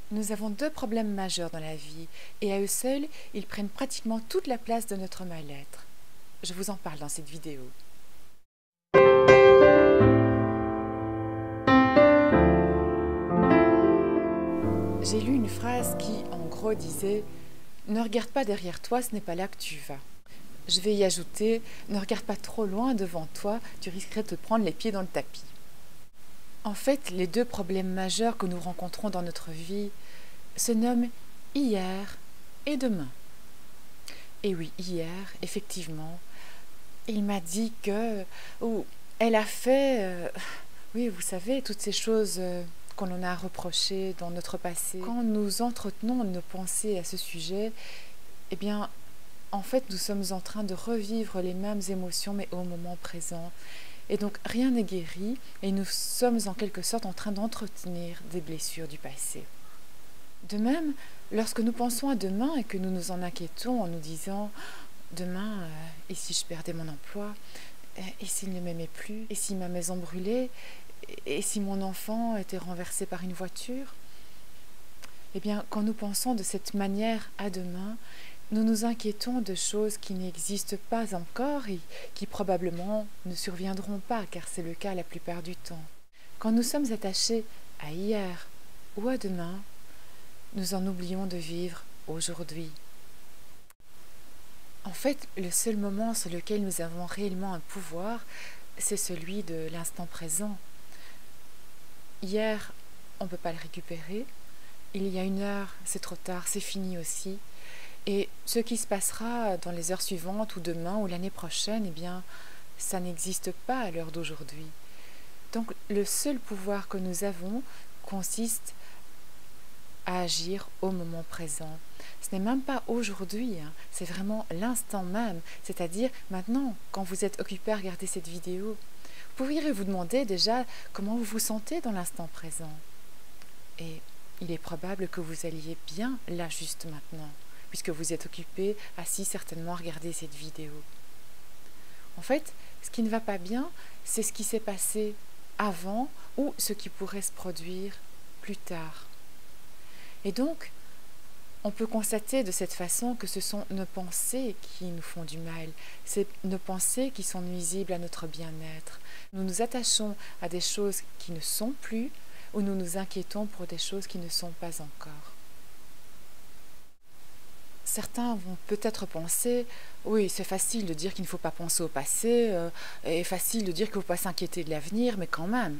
Nous avons deux problèmes majeurs dans la vie, et à eux seuls, ils prennent pratiquement toute la place de notre mal-être. Je vous en parle dans cette vidéo. J'ai lu une phrase qui, en gros, disait « Ne regarde pas derrière toi, ce n'est pas là que tu vas ». Je vais y ajouter « Ne regarde pas trop loin devant toi, tu risquerais de te prendre les pieds dans le tapis ». En fait, les deux problèmes majeurs que nous rencontrons dans notre vie se nomment hier et demain. Et oui, hier, effectivement, il m'a dit que, ou elle a fait, oui, vous savez, toutes ces choses qu'on en a reprochées dans notre passé. Quand nous entretenons nos pensées à ce sujet, eh bien, en fait, nous sommes en train de revivre les mêmes émotions, mais au moment présent. Et donc, rien n'est guéri, et nous sommes en quelque sorte en train d'entretenir des blessures du passé. De même, lorsque nous pensons à demain et que nous nous en inquiétons en nous disant « Demain, et si je perdais mon emploi ? Et s'il ne m'aimait plus ? Et si ma maison brûlait ? Et si mon enfant était renversé par une voiture ?» Eh bien, quand nous pensons de cette manière à demain, nous nous inquiétons de choses qui n'existent pas encore et qui probablement ne surviendront pas, car c'est le cas la plupart du temps. Quand nous sommes attachés à hier ou à demain, nous en oublions de vivre aujourd'hui. En fait, le seul moment sur lequel nous avons réellement un pouvoir, c'est celui de l'instant présent. Hier, on ne peut pas le récupérer. Il y a une heure, c'est trop tard, c'est fini aussi. Et ce qui se passera dans les heures suivantes ou demain ou l'année prochaine, eh bien, ça n'existe pas à l'heure d'aujourd'hui. Donc, le seul pouvoir que nous avons consiste à agir au moment présent. Ce n'est même pas aujourd'hui, hein, c'est vraiment l'instant même, c'est-à-dire maintenant, quand vous êtes occupé à regarder cette vidéo. Vous pourriez vous demander déjà comment vous vous sentez dans l'instant présent. Et il est probable que vous alliez bien là juste maintenant, puisque vous êtes occupé, assis certainement à regarder cette vidéo. En fait, ce qui ne va pas bien, c'est ce qui s'est passé avant ou ce qui pourrait se produire plus tard. Et donc, on peut constater de cette façon que ce sont nos pensées qui nous font du mal, c'est nos pensées qui sont nuisibles à notre bien-être. Nous nous attachons à des choses qui ne sont plus ou nous nous inquiétons pour des choses qui ne sont pas encore. Certains vont peut-être penser « Oui, c'est facile de dire qu'il ne faut pas penser au passé, et facile de dire qu'il ne faut pas s'inquiéter de l'avenir, mais quand même. »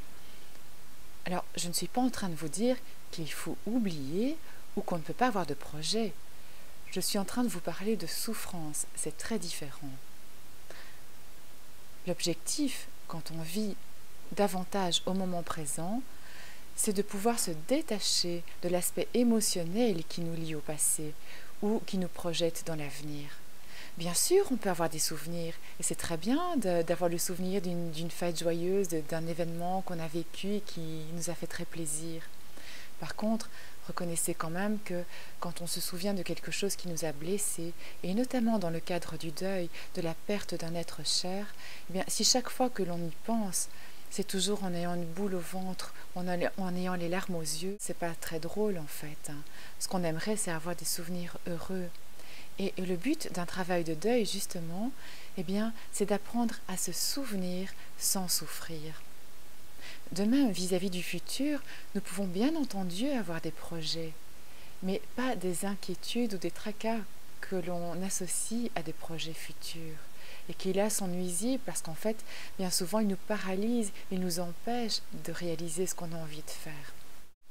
Alors, je ne suis pas en train de vous dire qu'il faut oublier ou qu'on ne peut pas avoir de projet. Je suis en train de vous parler de souffrance, c'est très différent. L'objectif, quand on vit davantage au moment présent, c'est de pouvoir se détacher de l'aspect émotionnel qui nous lie au passé ou qui nous projette dans l'avenir. Bien sûr, on peut avoir des souvenirs, et c'est très bien d'avoir le souvenir d'une fête joyeuse, d'un événement qu'on a vécu et qui nous a fait très plaisir. Par contre, reconnaissez quand même que quand on se souvient de quelque chose qui nous a blessés, et notamment dans le cadre du deuil, de la perte d'un être cher, eh bien, si chaque fois que l'on y pense, c'est toujours en ayant une boule au ventre, en ayant les larmes aux yeux, c'est pas très drôle en fait. Ce qu'on aimerait, c'est avoir des souvenirs heureux. Et le but d'un travail de deuil, justement, eh bien, c'est d'apprendre à se souvenir sans souffrir. De même, vis-à-vis du futur, nous pouvons bien entendu avoir des projets, mais pas des inquiétudes ou des tracas que l'on associe à des projets futurs, et qui là sont nuisibles parce qu'en fait, bien souvent, ils nous paralysent, ils nous empêchent de réaliser ce qu'on a envie de faire.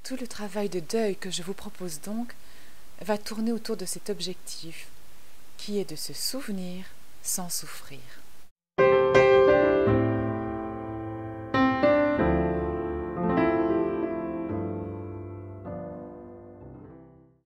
Tout le travail de deuil que je vous propose donc va tourner autour de cet objectif, qui est de se souvenir sans souffrir.